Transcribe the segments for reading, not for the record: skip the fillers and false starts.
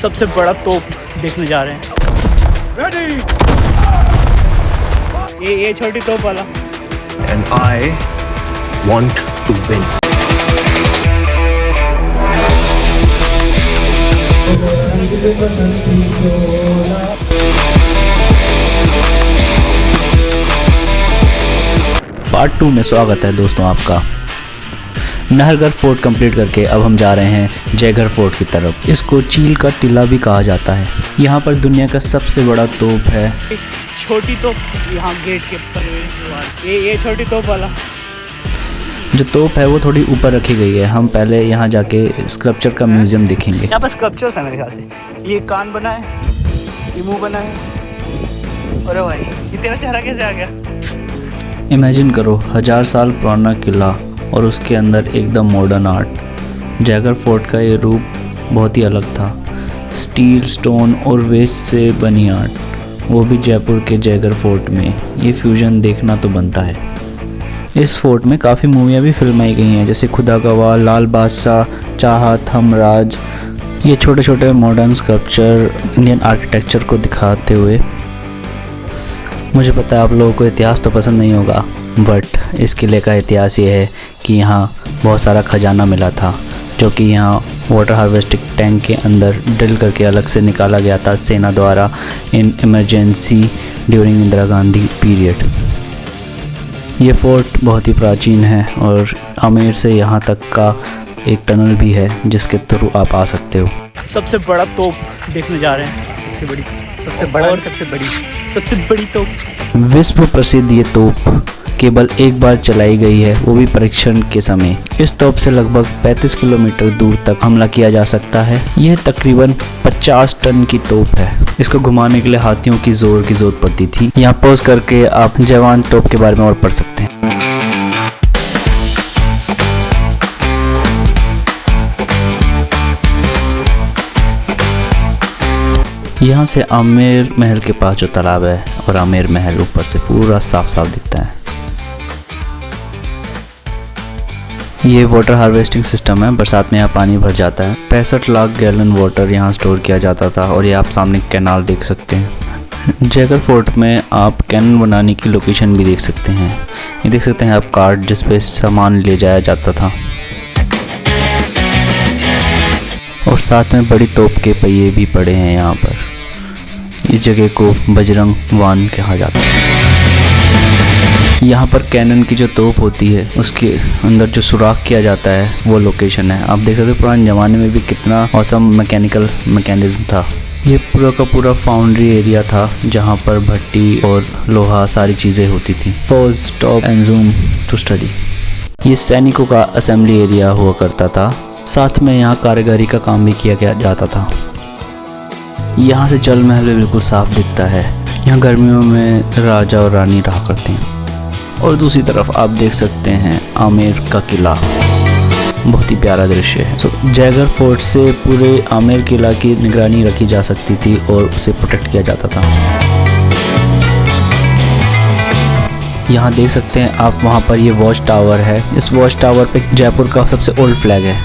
सबसे बड़ा तोप देखने जा रहे हैं। Ready? ये छोटी तोप वाला। And I want to win. Part 2 में स्वागत है दोस्तों आपका। नहरगढ़ फोर्ट कंप्लीट करके अब हम जा रहे हैं जयगढ़ फोर्ट की तरफ। इसको चील का टीला भी कहा जाता है। यहाँ पर दुनिया का सबसे बड़ा तोप है। छोटी तोप यहाँ गेट के ऊपर। ये छोटी तोप वाला जो तोप है वो थोड़ी ऊपर रखी गई है। हम पहले यहाँ जाके स्कल्पचर का म्यूजियम देखेंगे। यहाँ पर स्कल्पचर्स है मेरे ख्याल से। ये कान बना है, ये मुंह बना है। अरे भाई ये तेरा चेहरा कैसे आ गया? इमेजिन करो 1000 साल पुराना किला और उसके अंदर एकदम मॉडर्न आर्ट। जयगढ़ फोर्ट का ये रूप बहुत ही अलग था। स्टील, स्टोन और वेस्ट से बनी आर्ट, वो भी जयपुर के जयगढ़ फोर्ट में। ये फ्यूजन देखना तो बनता है। इस फोर्ट में काफ़ी मूवियाँ भी फिल्माई गई हैं, जैसे खुदा गवाह, लाल बादशाह, चाहत, हमराज। ये छोटे छोटे मॉडर्न स्कल्पचर इंडियन आर्किटेक्चर को दिखाते हुए। मुझे पता है आप लोगों को इतिहास तो पसंद नहीं होगा, बट इस किले का इतिहास ये है कि यहाँ बहुत सारा खजाना मिला था, जो कि यहाँ वाटर हार्वेस्टिंग टैंक के अंदर ड्रिल करके अलग से निकाला गया था सेना द्वारा in emergency during Indira Gandhi period. ये फोर्ट बहुत ही प्राचीन है और आमेर से यहाँ तक का एक टनल भी है जिसके थ्रू आप आ सकते हो। सबसे बड़ा तोप देखने जा रहे हैं। सबसे बड़ी तोप। विश्व प्रसिद्ध ये तोप केवल एक बार चलाई गई है, वो भी परीक्षण के समय। इस तोप से लगभग 35 किलोमीटर दूर तक हमला किया जा सकता है। यह तकरीबन 50 टन की तोप है। इसको घुमाने के लिए हाथियों की जरूरत पड़ती थी। यहाँ पॉज करके आप जवान तोप के बारे में और पढ़ सकते हैं। यहाँ से आमेर महल के पास जो तालाब है और आमेर महल ऊपर से पूरा साफ साफ दिखता है। ये वाटर हार्वेस्टिंग सिस्टम है। बरसात में यहाँ पानी भर जाता है। 65 लाख गैलन वाटर यहाँ स्टोर किया जाता था। और ये आप सामने कैनाल देख सकते हैं। जयगढ़ फोर्ट में आप कैनन बनाने की लोकेशन भी देख सकते हैं। ये देख सकते हैं आप कार्ट जिस पे सामान ले जाया जाता था, और साथ में बड़ी तोप के पहिए भी पड़े हैं यहाँ पर। इस जगह को बजरंग वान कहा जाता है। यहाँ पर कैनन की जो तोप होती है उसके अंदर जो सुराख किया जाता है वो लोकेशन है। आप देख सकते हो पुराने ज़माने में भी कितना औसम मैकेनिकल मैकेनिज्म था। ये पूरा का पूरा फाउंड्री एरिया था जहाँ पर भट्टी और लोहा सारी चीज़ें होती थी। Pause, stop and zoom to study. ये सैनिकों का असेंबली एरिया हुआ करता था। साथ में यहाँ कारीगरी का काम भी किया जाता था। यहाँ से जल महल भी बिल्कुल साफ दिखता है। यहाँ गर्मियों में राजा और रानी रहा करते हैं। और दूसरी तरफ आप देख सकते हैं आमेर का किला। बहुत ही प्यारा दृश्य है। जयगढ़ फोर्ट से पूरे आमेर किला की निगरानी रखी जा सकती थी और उसे प्रोटेक्ट किया जाता था। यहाँ देख सकते हैं आप, वहाँ पर ये वॉच टावर है। इस वॉच टावर पे जयपुर का सबसे ओल्ड फ्लैग है।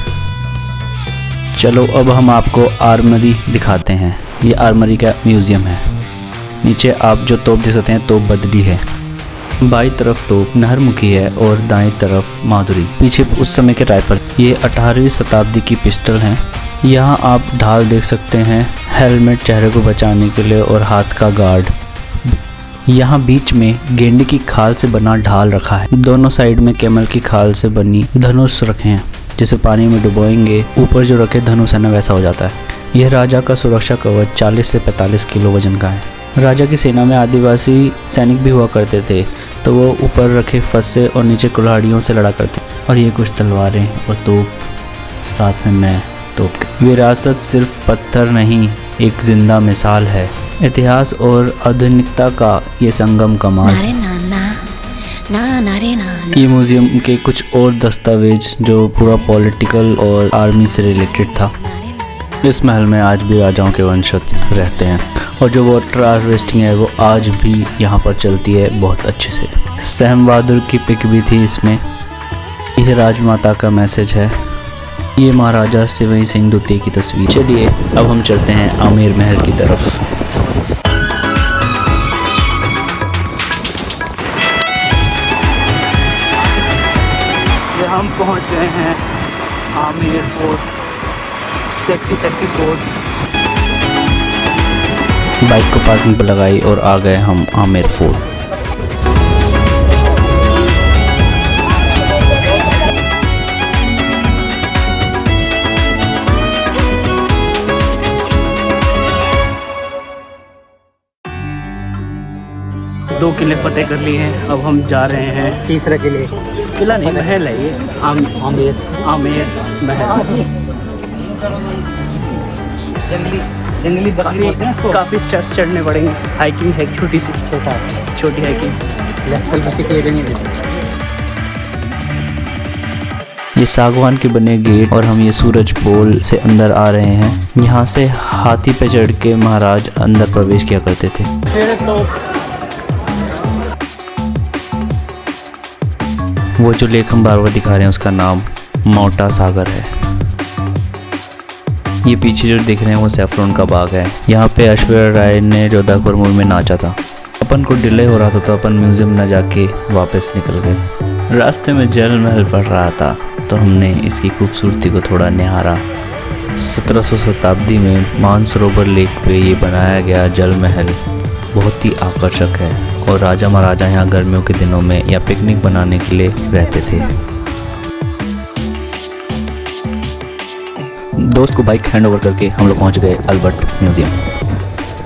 चलो अब हम आपको आर्मरी दिखाते हैं। ये आर्मरी का म्यूजियम है। नीचे आप जो तोप देख सकते हैं तोप बदली है। बाईं तरफ तोप नहरमुखी है और दाएं तरफ माधुरी। पीछे उस समय के राइफल। ये 18वीं शताब्दी की पिस्टल हैं। यहाँ आप ढाल देख सकते हैं, हेलमेट चेहरे को बचाने के लिए और हाथ का गार्ड। यहाँ बीच में गेंडे की खाल से बना ढाल रखा है। दोनों साइड में कैमल की खाल से बनी धनुष रखे हैं, जिसे पानी में डुबोएंगे ऊपर जो रखे धनुष है ना वैसा हो जाता है। यह राजा का सुरक्षा कवच 40 से 45 किलो वजन का है। राजा की सेना में आदिवासी सैनिक भी हुआ करते थे, तो वो ऊपर रखे फस्से और नीचे कुल्हाड़ियों से लड़ा करते। और ये कुछ तलवारें और तोप, साथ में मैं तोप। विरासत सिर्फ पत्थर नहीं, एक जिंदा मिसाल है। इतिहास और आधुनिकता का ये संगम कमाल। ये म्यूजियम के कुछ और दस्तावेज जो पूरा पॉलिटिकल और आर्मी से रिलेटेड था। इस महल में आज भी राजाओं के वंशज रहते हैं और जो वाटर हार्वेस्टिंग है वो आज भी यहाँ पर चलती है बहुत अच्छे से। सहम बहादुर की पिक भी थी इसमें। यह राजमाता का मैसेज है। ये महाराजा सिवई सिंह द्वितीय की तस्वीर। चलिए अब हम चलते हैं आमेर महल की तरफ। ये हम पहुंच गए हैं Amer fort. Sexy fort. Bike को पार्किंग पर लगाई और आ गए हम आमेर फोर्ट। 2 किले फतेह कर लिए हैं। अब हम जा रहे हैं तीसरा किला नहीं, महल है ये, आमेर महल। जंगली काफ़ी स्टेप्स चढ़ने पड़ेंगे। हाइकिंग है छोटी हाइकिंग। ये सागवान के बने गेट और हम ये सूरज पोल से अंदर आ रहे हैं। यहाँ से हाथी पे चढ़ के महाराज अंदर प्रवेश किया करते थे। वो जो लेक हम बार बार दिखा रहे हैं उसका नाम मोटा सागर है। ये पीछे जो दिख रहे हैं वो सैफरन का बाग है। यहाँ पे ऐश्वर्या राय ने 14 फरवरी में नाचा था। अपन को डिले हो रहा था तो अपन म्यूजियम न जाके वापस निकल गए। रास्ते में जल महल पड़ रहा था तो हमने इसकी खूबसूरती को थोड़ा निहारा। 1700 शताब्दी में मानसरोवर लेक पे ये बनाया गया जल महल बहुत ही आकर्षक है और राजा महाराजा यहाँ गर्मियों के दिनों में या पिकनिक बनाने के लिए रहते थे। दोस्त को बाइक हैंड ओवर करके हम लोग पहुँच गए अल्बर्ट म्यूजियम।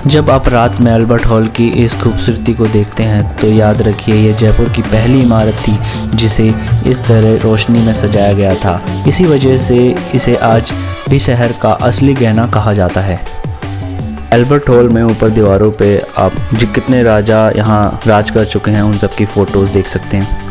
जब आप रात में अल्बर्ट हॉल की इस खूबसूरती को देखते हैं तो याद रखिए ये जयपुर की पहली इमारत थी जिसे इस तरह रोशनी में सजाया गया था। इसी वजह से इसे आज भी शहर का असली गहना कहा जाता है। अल्बर्ट हॉल में ऊपर दीवारों पे आप जो कितने राजा यहाँ राज कर चुके हैं उन सब की फ़ोटोज़ देख सकते हैं।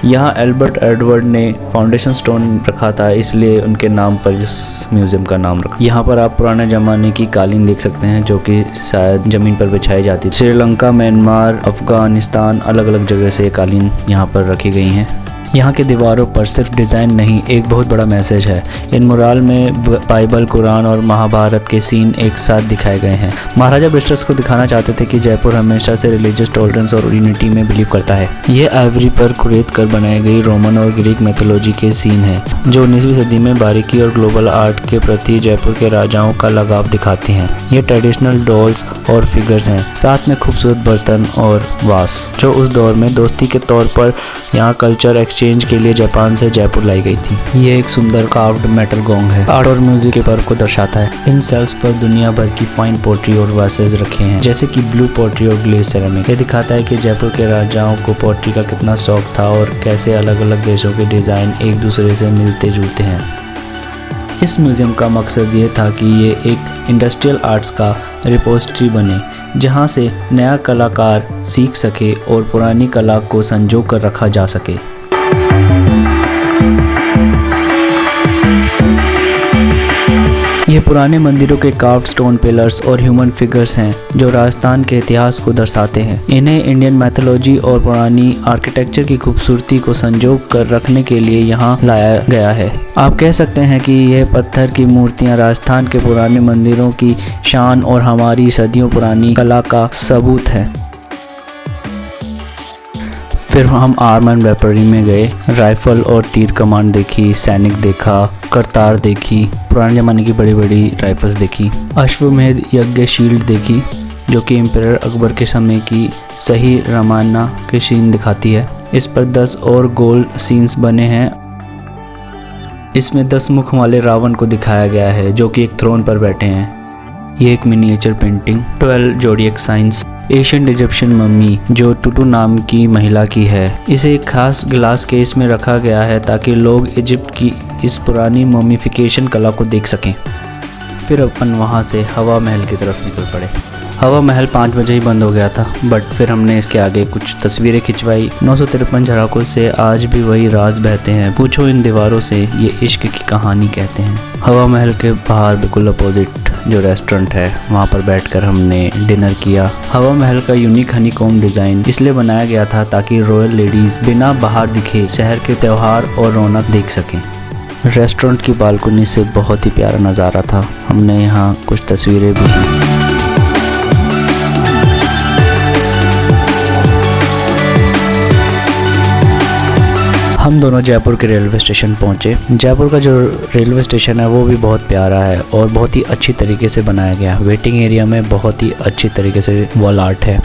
यहाँ एल्बर्ट एडवर्ड ने फाउंडेशन स्टोन रखा था इसलिए उनके नाम पर इस म्यूज़ियम का नाम रखा। यहाँ पर आप पुराने ज़माने की कालीन देख सकते हैं जो कि शायद ज़मीन पर बिछाई जाती थी। श्रीलंका, म्यांमार, अफ़गानिस्तान अलग अलग जगह से कालीन यहाँ पर रखी गई हैं। यहाँ के दीवारों पर सिर्फ डिज़ाइन नहीं एक बहुत बड़ा मैसेज है। इन मुराल में बाइबल, कुरान और महाभारत के सीन एक साथ दिखाए गए हैं। महाराजा ब्रिटिशर्स को दिखाना चाहते थे कि जयपुर हमेशा से रिलीजियस टॉलरेंस और यूनिटी में बिलीव करता है। ये आइवरी पर कुरेद कर बनाई गई रोमन और ग्रीक मैथोलॉजी के सीन हैं जो 19वीं सदी में बारीकी और ग्लोबल आर्ट के प्रति जयपुर के राजाओं का लगाव दिखाती हैं। ये ट्रेडिशनल डॉल्स और फिगर्स हैं, साथ में खूबसूरत बर्तन और वास जो उस दौर में दोस्ती के तौर पर यहाँ कल्चर एक्सचेंज के लिए जापान से जयपुर लाई गई थी। ये एक सुंदर कार्व्ड मेटल गोंग है, आर्ट और म्यूजिक के पर्व को दर्शाता है। इन सेल्स पर दुनिया भर की फाइन पोट्री और वासेस रखे हैं जैसे कि ब्लू पोट्री और ग्लेज सेरेमिक। ये दिखाता है कि जयपुर के राजाओं को पोट्री का कितना शौक था और कैसे अलग अलग देशों के डिज़ाइन एक दूसरे से मिलते जुलते हैं। इस म्यूज़ियम का मकसद ये था कि ये एक इंडस्ट्रियल आर्ट्स का रिपोजिटरी बने जहाँ से नया कलाकार सीख सके और पुरानी कला को संजो कर रखा जा सके। ये पुराने मंदिरों के कार्व्ड स्टोन पिलर्स और ह्यूमन फिगर्स हैं जो राजस्थान के इतिहास को दर्शाते हैं। इन्हें इंडियन मैथोलॉजी और पुरानी आर्किटेक्चर की खूबसूरती को संजो कर रखने के लिए यहाँ लाया गया है। आप कह सकते हैं कि यह पत्थर की मूर्तियाँ राजस्थान के पुराने मंदिरों की शान और हमारी सदियों पुरानी कला का सबूत है। फिर हम आर्म एंड वेपनरी में गए, राइफल और तीर कमान देखी, सैनिक देखा, करतार देखी, पुराने ज़माने की बड़ी बड़ी राइफल्स देखी, अश्वमेध यज्ञ शील्ड देखी जो कि एम्परर अकबर के समय की सही रामायणा के सीन दिखाती है। इस पर 10 और गोल्ड सीन्स बने हैं। इसमें 10 मुख वाले रावण को दिखाया गया है जो कि एक थ्रोन पर बैठे हैं। ये एक miniature painting 12 zodiac science Asian Egyptian mummy जो टूटू नाम की महिला की है। इसे एक खास ग्लास केस में रखा गया है ताकि लोग इजिप्ट की इस पुरानी मॉमिफिकेशन कला को देख सकें। फिर अपन वहाँ से हवा महल की तरफ निकल पड़े। हवा महल 5 बजे ही बंद हो गया था बट फिर हमने इसके आगे कुछ तस्वीरें खिंचवाई। 953 झराकों से आज भी वही राज बहते हैं, पूछो इन दीवारों से ये इश्क की कहानी कहते हैं। हवा महल के बाहर बिल्कुल अपोजिट जो रेस्टोरेंट है वहाँ पर बैठकर हमने डिनर किया। हवा महल का यूनिक हनीकॉम्ब डिज़ाइन इसलिए बनाया गया था ताकि रॉयल लेडीज़ बिना बाहर दिखे शहर के त्यौहार और रौनक देख सकें। रेस्टोरेंट की बालकनी से बहुत ही प्यारा नज़ारा था। हमने यहाँ कुछ तस्वीरें भी ली। हम दोनों जयपुर के रेलवे स्टेशन पहुँचे। जयपुर का जो रेलवे स्टेशन है वो भी बहुत प्यारा है और बहुत ही अच्छी तरीके से बनाया गया है। वेटिंग एरिया में बहुत ही अच्छी तरीके से वॉल आर्ट है।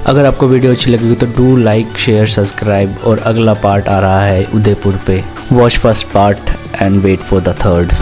अगर आपको वीडियो अच्छी लगी तो डू लाइक, शेयर, सब्सक्राइब। और अगला पार्ट आ रहा है उदयपुर पे। Watch first part and wait for the third.